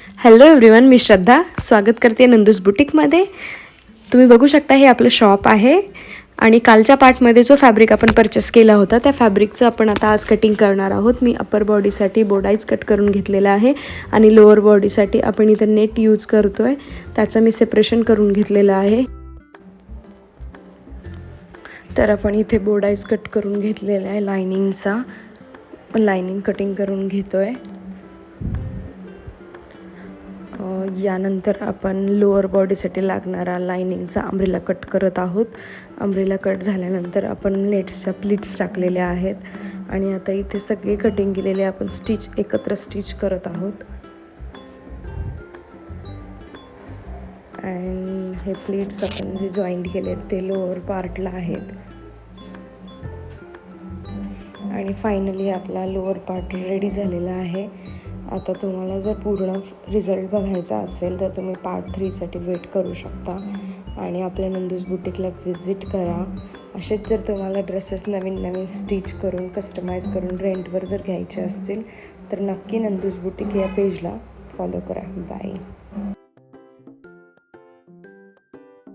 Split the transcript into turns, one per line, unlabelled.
Hello everyone, मी श्रद्धा स्वागत करते नंदूस बुटीकमध्ये. तुम्ही बघू शकता हे आपलं शॉप आहे आणि कालच्या पार्टमध्ये जो फॅब्रिक आपण परचेस केला होता त्या फॅब्रिकचं आपण आता आज कटिंग करणार आहोत. मी अप्पर बॉडीसाठी बोडाईज कट करून घेतलेला आहे आणि लोअर बॉडीसाठी आपण इथं नेट यूज करतो आहे, त्याचं मी सेपरेशन करून घेतलेलं आहे. तर आपण इथे बोडाईज कट करून घेतलेला आहे. लायनिंग कटिंग करून घेतो आहे. यानंतर आपण लोअर बॉडीसाठी लागणारा लायनिंगचा अंब्रेला कट करत आहोत. अंब्रेला कट झाल्यानंतर आपण नेट्सच्या प्लीट्स टाकलेल्या आहेत आणि आता इथे सगळे कटिंग केलेले आपण एकत्र स्टिच करत आहोत. अँड हे प्लीट्स आपण जे जॉईंट केलेत ते लोअर पार्टला आहेत आणि फायनली आपला लोअर पार्ट रेडी झालेला आहे. आता तुम्हाला जर पूर्ण रिझल्ट बघायचा असेल तर तुम्ही पार्ट 3साठी वेट करू शकता आणि आपल्या नंदूस बुटीकला व्हिजिट करा. असेच जर तुम्हाला ड्रेसेस नवीन स्टिच करून कस्टमाइज करून रेंटवर जर घ्यायचे असतील तर नक्की नंदूस बुटीक या पेजला फॉलो करा. बाय.